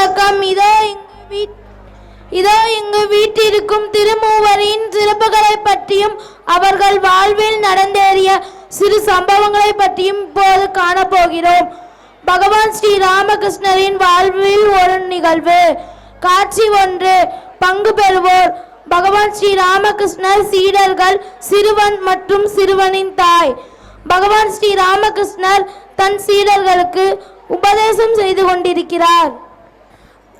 வணக்கம். இதோ இங்கு வீட்டிற்கும் திருமூவரின் சிறப்புகளை பற்றியும் அவர்கள் வாழ்வில் நடந்தேறிய சிறு சம்பவங்களை பற்றியும் இப்போது காணப்போகிறோம். பகவான் ஸ்ரீ ராமகிருஷ்ணரின் வாழ்வில் ஒரு நிகழ்வு. காட்சி 1. பங்கு பெறுவோர்: பகவான் ஸ்ரீ ராமகிருஷ்ணர், சீடர்கள், சிறுவன் மற்றும் சிறுவனின் தாய். பகவான் ஸ்ரீ ராமகிருஷ்ணர் தன் சீடர்களுக்கு உபதேசம் செய்து கொண்டிருக்கிறார்.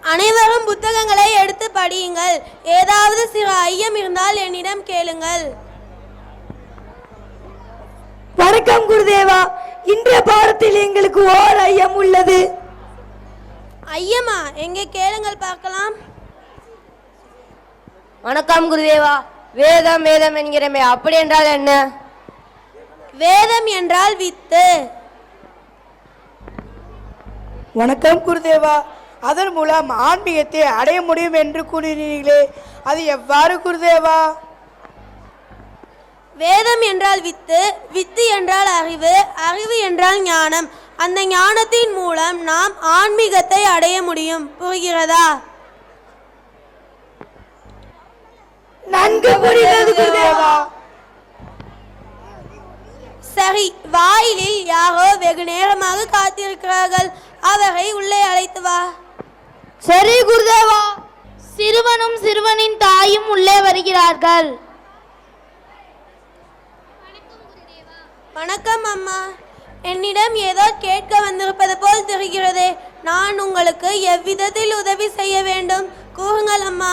அனைவரும் புத்தகங்களை எடுத்து படியுங்கள். ஏதாவது சிறு ஐயம் இருந்தால் என்னிடம் கேளுங்கள். வணக்கம் குருதேவா. இன்றைய பாடத்தில் எங்களுக்கு ஓர் ஐயம் உள்ளது. ஐயமா? எங்கே கேளுங்கள் பார்க்கலாம். வணக்கம் குருதேவா. வேதம் வேதம் என்கிறமே, அப்படி என்றால் என்ன? வேதம் என்றால் வித்து. வணக்கம் குருதேவா. அதன் மூலம் ஆன்மீகத்தை அடைய முடியும் என்று கூறினீர்களே, அது எவ்வாறு குருதேவா? வேதம் என்றால் வித்து, வித்து என்றால் அறிவு, அறிவு என்றால் ஞானம். அந்த ஞானத்தின் மூலம் நாம் ஆன்மீகத்தை அடைய முடியும். புரிகிறதா? நன்கு புரிகிறது குருதேவா. சரி, வாயிலில் யாரோ வெகு நேரமாக காத்திருக்கிறார்கள். அவரை உள்ளே அழைத்து வா. சரி குருதேவா. சிறுவனும் சிறுவனின் தாயும் உள்ளே வருகிறார்கள். வணக்கம் அம்மா. என்னிடம் ஏதோ கேட்க வந்திருப்பது போல் தெரிகிறது. நான் உங்களுக்கு எவ்விதத்தில் உதவி செய்ய வேண்டும்? கூறுங்கள் அம்மா.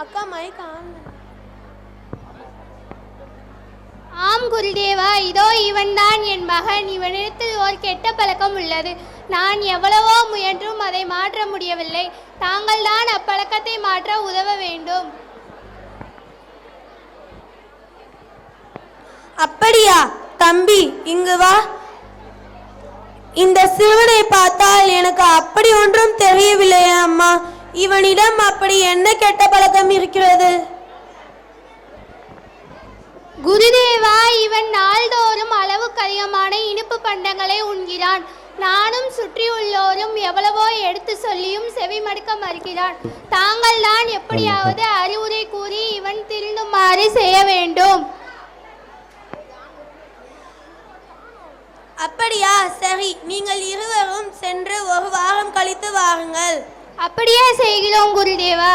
அக்கா மைக் ஆன். ஆம் குருதேவா, இதோ இவன்தான் என் மகன். இவனிடத்தில் ஒரு கெட்ட பழக்கம் உள்ளது. நான் எவ்வளவோ முயன்றும் அதை மாற்ற முடியவில்லை. தாங்கள் தான் அப்பழக்கத்தை மாற்ற உதவ வேண்டும். அப்படியா? தம்பி, இங்கு வா. இந்த சிறுவனை பார்த்தால் எனக்கு அப்படி ஒன்றும் தெரியவில்லையே அம்மா. இவனிடம் அப்படி என்ன கெட்ட பழக்கம் இருக்கிறது? குருதேவா, இவன் நாள்தோறும் அளவுக்கு அதிகமான இனிப்பு பண்டங்களை உண்கிறான். நானும் சுற்றியுள்ளோரும் எவ்வளவோ எடுத்து சொல்லியும் செவி மடுக்க மறுக்கிறான். தாங்கள் தான் எப்படியாவது அறிவுரை கூறி இவன் திருந்துமாறு செய்ய வேண்டும். அப்படியா? சரி, நீங்கள் இருவரும் சென்று ஒரு வாரம் கழித்து வாருங்கள். அப்படியே செய்கிறோம் குருதேவா.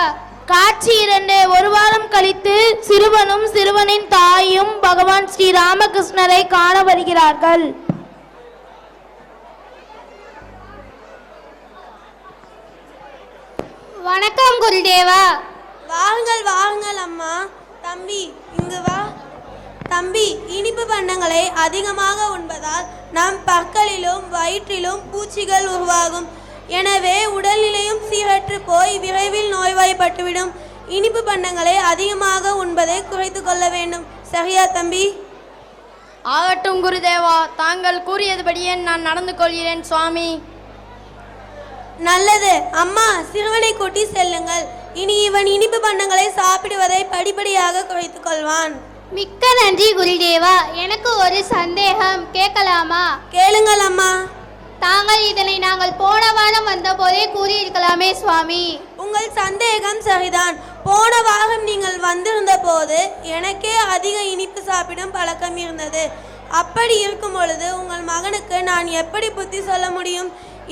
காட்சி 2. ஒரு வாரம் கழித்து சிறுவனும் சிறுவனின் தாயும் பகவான் ஸ்ரீ ராமகிருஷ்ணரை காண வருகிறார்கள். வணக்கம் குருதேவா. வாருங்கள் வாருங்கள் அம்மா. தம்பி, இங்கு வா. தம்பி, இனிப்பு பண்டங்களை அதிகமாக உண்பதால் நம் பற்களிலும் வயிற்றிலும் பூச்சிகள் உருவாகும். எனவே உடல்நிலையும் சீரற்று போய் விரைவில் நோய்வாய்ப்பட்டுவிடும். இனிப்பு பண்டங்களை அதிகமாக உண்பதை குறைத்து கொள்ள வேண்டும். சரியா தம்பி? ஆகட்டும் குருதேவா, தாங்கள் கூறியதுபடியே நான் நடந்து கொள்கிறேன் சுவாமி. நல்லது. அம்மா, சிறுவனை கூட்டி செல்லுங்கள். இனி இவன் இனிப்பு பண்டங்களை சாப்பிடுவதை படிப்படியாக குறைத்துக் கொள்வான். மிக்க நன்றி குருதேவா. எனக்கு ஒரு சந்தேகம், கேட்கலாமா? கேளுங்கள் அம்மா. தாங்கள் இதனை நாங்கள் போன வாரம் வந்த போதே கூறியிருக்கலாமே சுவாமி. உங்கள் சந்தேகம் சரிதான். போன வாரம் நீங்கள் வந்திருந்த போது எனக்கே அதிக இனிப்பு சாப்பிடும் பழக்கம் இருந்தது. அப்படி இருக்கும் பொழுது உங்கள் மகனுக்கு நான் எப்படி புத்தி சொல்ல முடியும்?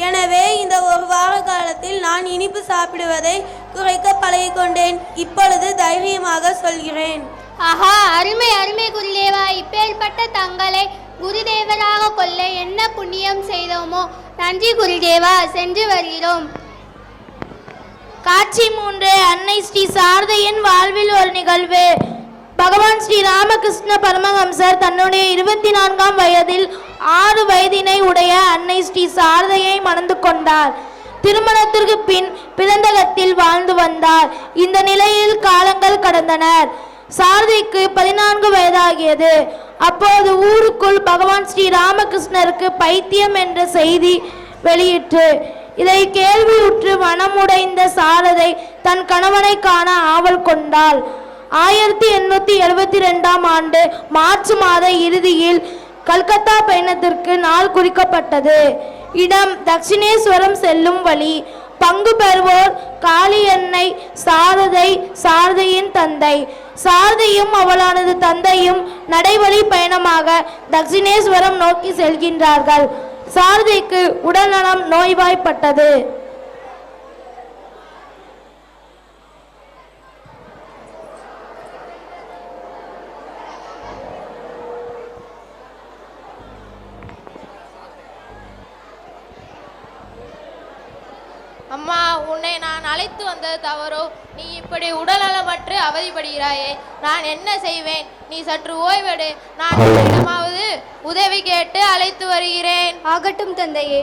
எனவே இந்த ஒரு வார காலத்தில் நான் இனிப்பு சாப்பிடுவதை குறைக்க பழகிக்கொண்டேன். இப்பொழுது தைரியமாக சொல்கிறேன். ஆஹா, அருமை அருமை குருதேவா. இப்பேற்பட்ட தங்களை குருதேவராக கொள்ள என்ன புண்ணியம் செய்தோமோ. நன்றி குருதேவா. சென்று வருகிறோம். காட்சி 3. அன்னை ஸ்ரீ சாரதையின் வாழ்வில் ஒரு நிகழ்வு. பகவான் ஸ்ரீ ராமகிருஷ்ண பரமஹம்சர் தன்னுடைய 24ஆம் வயதில் 6 வயதினை உடைய அன்னை ஸ்ரீ சாரதையை மணந்து கொண்டார். திருமணத்திற்கு பின் பிறந்தகத்தில் வாழ்ந்து வந்தார். இந்த நிலையில் காலங்கள் கடந்தனர். சாரதைக்கு 14 வயதாகியது. அப்போது ஊருக்குள் பகவான் ஸ்ரீ ராமகிருஷ்ணருக்கு பைத்தியம் என்ற செய்தி வெளியிட்டு இதை கேள்வியுற்று மனமுடைந்த சாரதை தன் கணவனை காண ஆவல் கொண்டாள். 1872ஆம் ஆண்டு மார்ச் மாத இறுதியில் கல்கத்தா பயணத்திற்கு நாள் குறிக்கப்பட்டது. இடம் தட்சிணேஸ்வரம் செல்லும் வழி. பங்கு பெறுவோர் காளி அன்னை, சாரதை, சாரதையின் தந்தை. சாரதையும் அவளானது தந்தையும் நடைவழி பயணமாக தட்சிணேஸ்வரம் நோக்கி செல்கின்றார்கள். சாரதைக்கு உடல்நலம் நோய்வாய்ப்பட்டது. அம்மா, உன்னை நான் அழைத்து வந்தது தவறோ? நீ இப்படி உடல்நலமற்று அவதிப்படுகிறாயே, நான் என்ன செய்வேன்? நீ சற்று ஓய்வெடு. நான் இடமாவது உதவி கேட்டு அழைத்து வருகிறேன். ஆகட்டும் தந்தையே.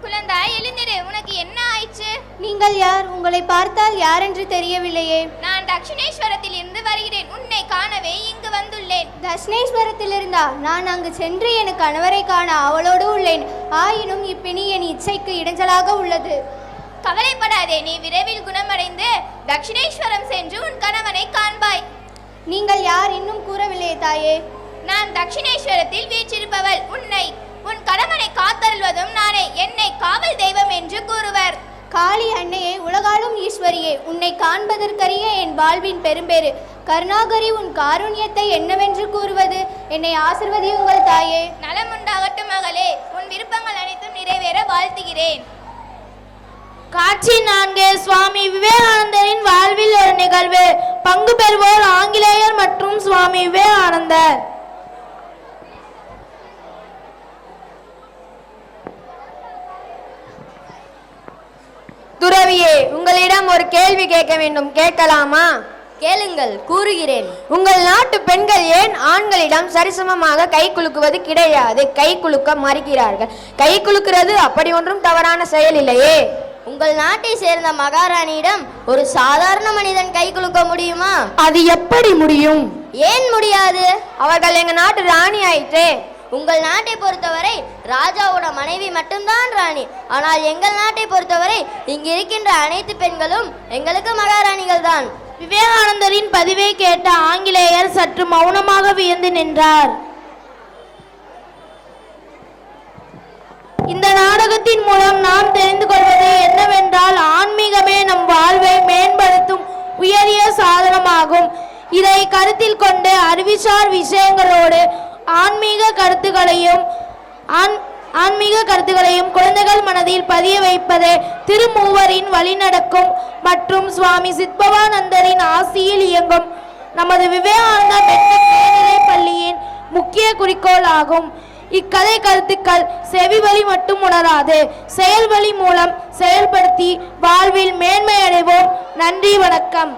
குழந்தாய், எழுந்திரு. உனக்கு என்ன ஆயிற்று? நீங்கள் யார்? உங்களை பார்த்தால் யாரென்று தெரியவில்லையே. நான் தட்சிணேஸ்வரத்தில் இருந்து வருகிறேன். உன்னை காணவே இங்கு வந்துள்ளேன். தட்சிணேஸ்வரத்தில் இருந்தா? நான் அங்கு சென்று என் கணவரை காண அவளோடு உள்ளேன். ஆயினும் இப்பிணி என் இச்சைக்கு இடைஞ்சலாக உள்ளது. கவலைப்படாதே, நீ விரைவில் குணமடைந்து தட்சிணேஸ்வரம் சென்று உன் கணவனை காண்பாய். நீங்கள் யார்? இன்னும் கூறவில்லையே தாயே. நான் தட்சிணேஸ்வரத்தில் வீற்றிருப்பவள். உன் கணவனை காத்தருள்வதும் நானே. என்னை காவல் தெய்வம் என்று கூறுவர். காளி அன்னையே, உலகாளும் ஈஸ்வரியே, உன்னை காண்பதற்கரிய என் வாழ்வின் பெரும்பேறு. கருணாகரி, உன் காருண்யத்தை என்னவென்று கூறுவது? என்னை ஆசிர்வதியுங்கள் தாயே. நலமுண்டாகட்டும் மகளே. உன் விருப்பங்கள் அனைத்தும் நிறைவேற வாழ்த்துகிறேன். காட்சி 4. சுவாமி விவேகானந்தரின் வாழ்வில் ஒரு நிகழ்வு. பங்கு பெறுவோர் ஆங்கிலேயர் மற்றும் சுவாமி விவேகானந்தர். துறவியே, உங்களிடம் ஒரு கேள்வி கேட்க வேண்டும். கேட்கலாமா? கேளுங்கள், கூறுகிறேன். உங்கள் நாட்டு பெண்கள் ஏன் ஆண்களிடம் சரிசமமாக கை குலுக்குவது கிடையாது? கை குலுக்க மறுக்கிறார்கள். கை குலுக்கிறது அப்படி ஒன்றும் தவறான செயல் இல்லையே. உங்கள் நாட்டை சேர்ந்த மகாராணியிடம் ஒரு சாதாரண மனிதன் கை குலுக்க முடியுமா? அது எப்படி முடியும்? ஏன் முடியாது? அவர்கள் எங்க நாட்டு ராணி ஆயிற்றே. உங்கள் நாட்டை பொறுத்தவரை ராஜாவோட மனைவி மட்டும்தான் ராணி. ஆனால் எங்கள் நாட்டை பொறுத்தவரை இங்கு இருக்கின்ற அனைத்து பெண்களும் எங்களுக்கு மகாராணிகள் தான். விவேகானந்தரின் பதிவை கேட்ட ஆங்கிலேயர் சற்று மௌனமாக வியந்து நின்றார். இந்த நாடகத்தின் மூலம் நாம் தெரிந்து கொள்வது என்னவென்றால், ஆன்மீகமே நம் வாழ்வை மேம்படுத்தும் உயரிய சாதனமாகும். இதை கருத்தில் கொண்டு அறிவுசார் விஷயங்களோடு ஆன்மீக கருத்துக்களையும் குழந்தைகள் மனதில் பதிய வைப்பதே திருமூவரின் வழிநடக்கும் மற்றும் சுவாமி சித்பவானந்தரின் ஆசியில் இயங்கும் நமது விவேகானந்தா மெட்ரிக் மேல்நிலைப் பள்ளியின் முக்கிய குறிக்கோள் ஆகும். இக்கதை கருத்துக்கள் செவி வழி மட்டும் உணராது, செயல் வழி மூலம் செயல்படுத்தி வாழ்வில் மேன்மை அடைவோம். நன்றி, வணக்கம்.